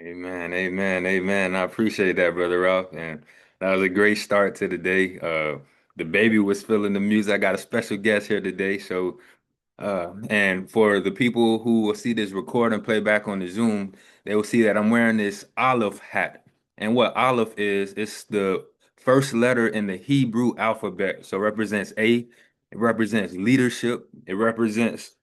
Amen, amen, amen. I appreciate that, Brother Ralph. And that was a great start to the day. The baby was feeling the music. I got a special guest here today. And for the people who will see this record and play back on the Zoom, they will see that I'm wearing this olive hat. And what olive is, it's the first letter in the Hebrew alphabet. So it represents A, it represents leadership, it represents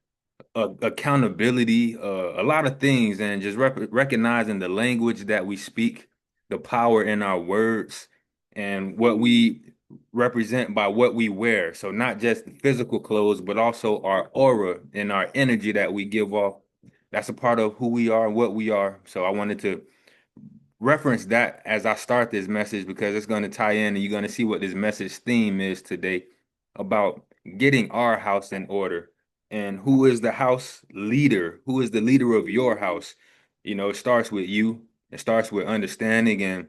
accountability, a lot of things, and just recognizing the language that we speak, the power in our words, and what we represent by what we wear. So not just physical clothes, but also our aura and our energy that we give off. That's a part of who we are and what we are. So I wanted to reference that as I start this message because it's going to tie in and you're going to see what this message theme is today about getting our house in order and who is the house leader, who is the leader of your house. You know, it starts with you. It starts with understanding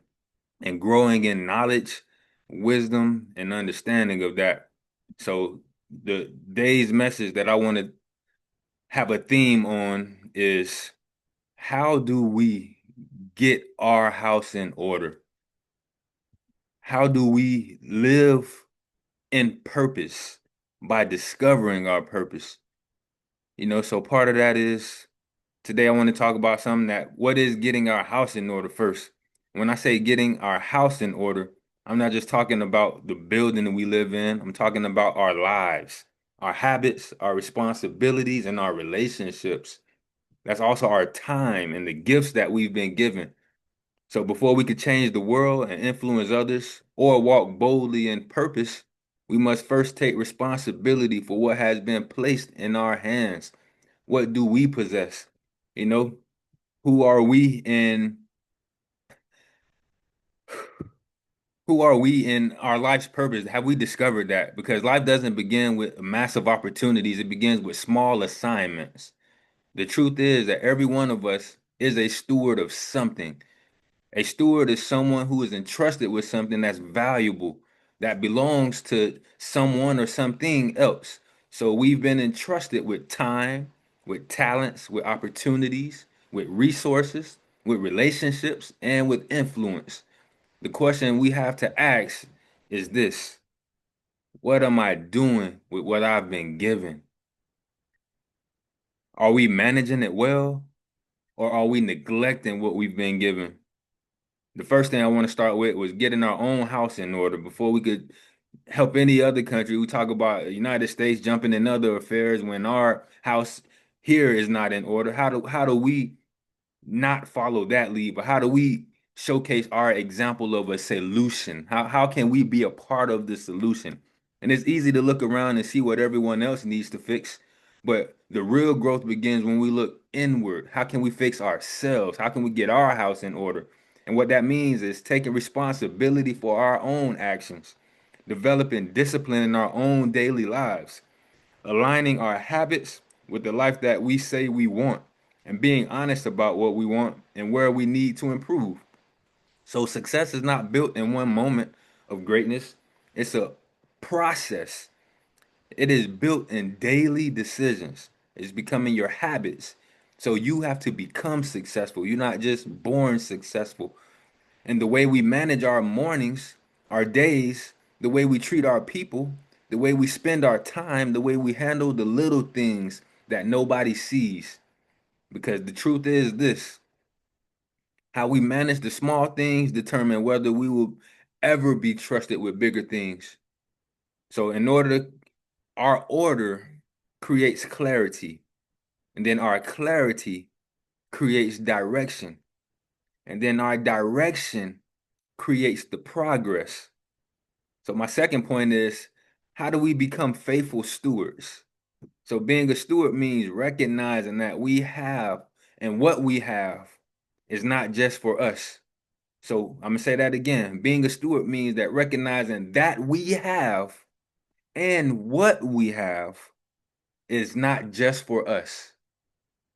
and growing in knowledge, wisdom, and understanding of that. So the day's message that I want to have a theme on is how do we get our house in order? How do we live in purpose by discovering our purpose? You know, so part of that is today I want to talk about something that what is getting our house in order first. When I say getting our house in order, I'm not just talking about the building that we live in. I'm talking about our lives, our habits, our responsibilities, and our relationships. That's also our time and the gifts that we've been given. So before we could change the world and influence others or walk boldly in purpose, we must first take responsibility for what has been placed in our hands. What do we possess? You know, who are we in who are we in our life's purpose? Have we discovered that? Because life doesn't begin with massive opportunities, it begins with small assignments. The truth is that every one of us is a steward of something. A steward is someone who is entrusted with something that's valuable, that belongs to someone or something else. So we've been entrusted with time, with talents, with opportunities, with resources, with relationships, and with influence. The question we have to ask is this: what am I doing with what I've been given? Are we managing it well, or are we neglecting what we've been given? The first thing I want to start with was getting our own house in order before we could help any other country. We talk about the United States jumping in other affairs when our house here is not in order. How do we not follow that lead, but how do we showcase our example of a solution? How can we be a part of the solution? And it's easy to look around and see what everyone else needs to fix, but the real growth begins when we look inward. How can we fix ourselves? How can we get our house in order? And what that means is taking responsibility for our own actions, developing discipline in our own daily lives, aligning our habits with the life that we say we want, and being honest about what we want and where we need to improve. So, success is not built in one moment of greatness, it's a process. It is built in daily decisions, it's becoming your habits. So, you have to become successful. You're not just born successful. And the way we manage our mornings, our days, the way we treat our people, the way we spend our time, the way we handle the little things that nobody sees. Because the truth is this: how we manage the small things determine whether we will ever be trusted with bigger things. So, our order creates clarity, and then our clarity creates direction, and then our direction creates the progress. So my second point is, how do we become faithful stewards? So being a steward means recognizing that we have and what we have is not just for us. So I'm gonna say that again. Being a steward means that recognizing that we have and what we have is not just for us.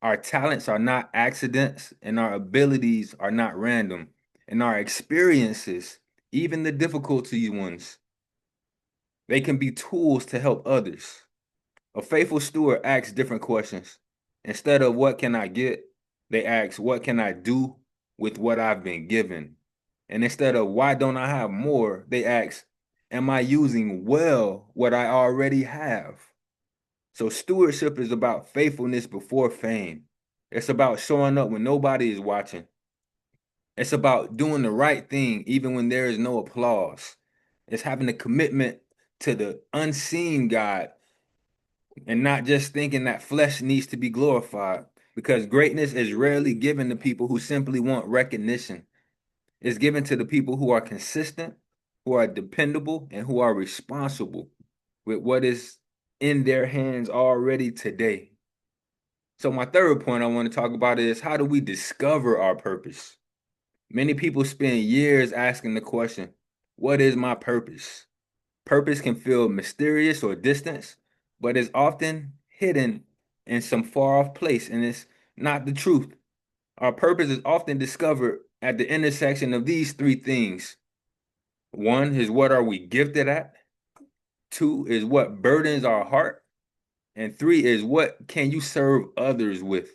Our talents are not accidents, and our abilities are not random, and our experiences, even the difficulty ones, they can be tools to help others. A faithful steward asks different questions. Instead of what can I get, they ask what can I do with what I've been given. And instead of why don't I have more, they ask, am I using well what I already have? So stewardship is about faithfulness before fame. It's about showing up when nobody is watching. It's about doing the right thing even when there is no applause. It's having a commitment to the unseen God and not just thinking that flesh needs to be glorified, because greatness is rarely given to people who simply want recognition. It's given to the people who are consistent, who are dependable, and who are responsible with what is in their hands already today. So my third point I want to talk about is, how do we discover our purpose? Many people spend years asking the question, what is my purpose? Purpose can feel mysterious or distant, but it's often hidden in some far off place, and it's not the truth. Our purpose is often discovered at the intersection of these three things. One is, what are we gifted at? Two is, what burdens our heart? And three is, what can you serve others with?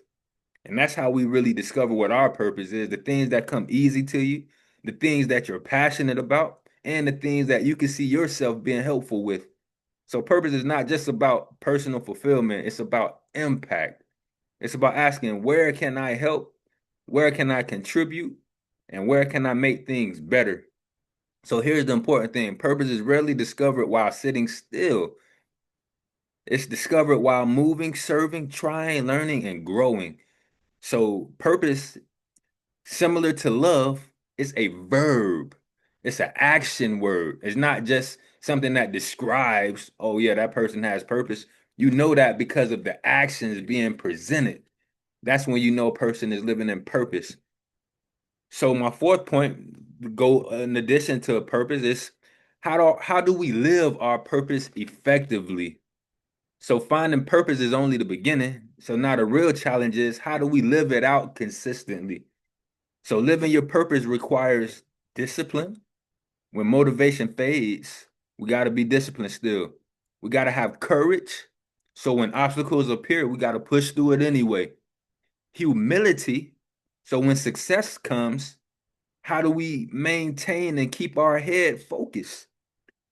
And that's how we really discover what our purpose is: the things that come easy to you, the things that you're passionate about, and the things that you can see yourself being helpful with. So purpose is not just about personal fulfillment, it's about impact. It's about asking, where can I help? Where can I contribute? And where can I make things better? So here's the important thing: purpose is rarely discovered while sitting still. It's discovered while moving, serving, trying, learning, and growing. So purpose, similar to love, is a verb. It's an action word. It's not just something that describes, oh yeah, that person has purpose. You know that because of the actions being presented. That's when you know a person is living in purpose. So my fourth point, go in addition to a purpose, is how do we live our purpose effectively? So finding purpose is only the beginning. So now the real challenge is, how do we live it out consistently? So living your purpose requires discipline. When motivation fades, we got to be disciplined still. We got to have courage. So when obstacles appear, we got to push through it anyway. Humility. So when success comes, how do we maintain and keep our head focused?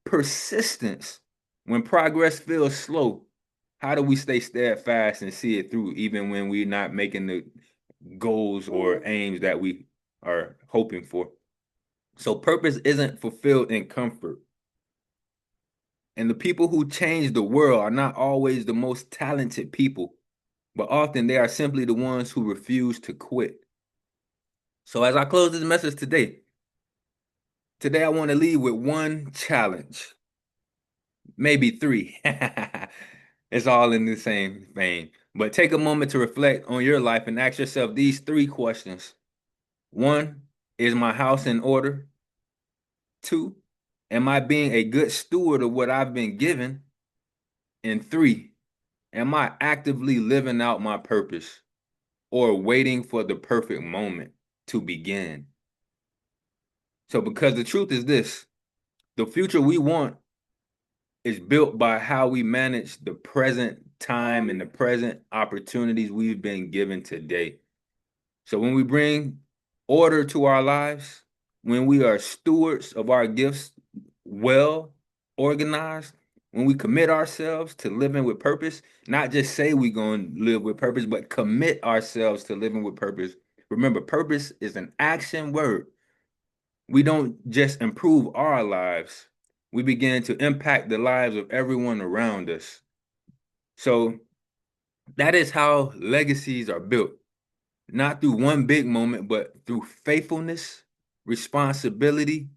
Persistence. When progress feels slow, how do we stay steadfast and see it through even when we're not making the goals or aims that we are hoping for? So purpose isn't fulfilled in comfort. And the people who change the world are not always the most talented people, but often they are simply the ones who refuse to quit. So as I close this message today I want to leave with one challenge, maybe three. It's all in the same vein. But take a moment to reflect on your life and ask yourself these three questions. One, is my house in order? Two, am I being a good steward of what I've been given? And three, am I actively living out my purpose or waiting for the perfect moment to begin? So, because the truth is this, the future we want is built by how we manage the present time and the present opportunities we've been given today. So when we bring order to our lives, when we are stewards of our gifts, well organized, when we commit ourselves to living with purpose, not just say we're going to live with purpose, but commit ourselves to living with purpose. Remember, purpose is an action word. We don't just improve our lives, we begin to impact the lives of everyone around us. So that is how legacies are built, not through one big moment, but through faithfulness, responsibility,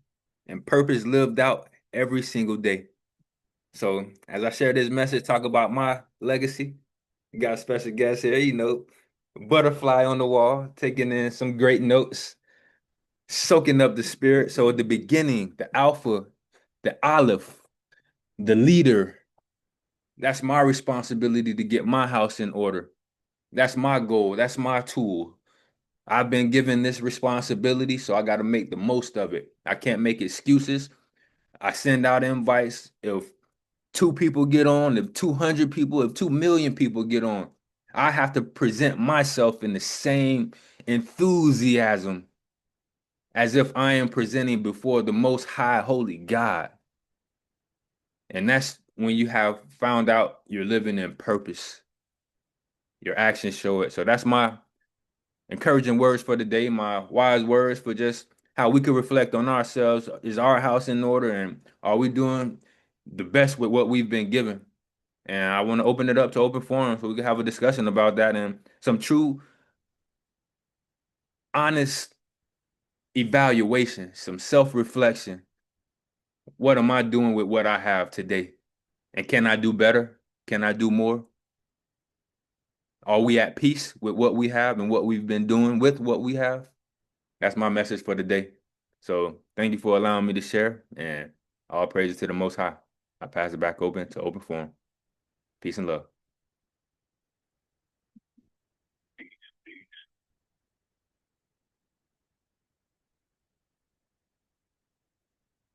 and purpose lived out every single day. So, as I share this message, talk about my legacy, we got a special guest here, butterfly on the wall, taking in some great notes, soaking up the spirit. So, at the beginning, the Alpha, the Aleph, the leader, that's my responsibility to get my house in order. That's my goal. That's my tool. I've been given this responsibility, so I got to make the most of it. I can't make excuses. I send out invites. If two people get on, if 200 people, if 2 million people get on, I have to present myself in the same enthusiasm as if I am presenting before the most high holy God. And that's when you have found out you're living in purpose. Your actions show it. So that's my encouraging words for the day, my wise words for just how we can reflect on ourselves. Is our house in order, and are we doing the best with what we've been given? And I want to open it up to open forum so we can have a discussion about that and some true, honest evaluation, some self-reflection. What am I doing with what I have today? And can I do better? Can I do more? Are we at peace with what we have and what we've been doing with what we have? That's my message for the day. So thank you for allowing me to share, and all praises to the Most High. I pass it back open to open forum. Peace and love.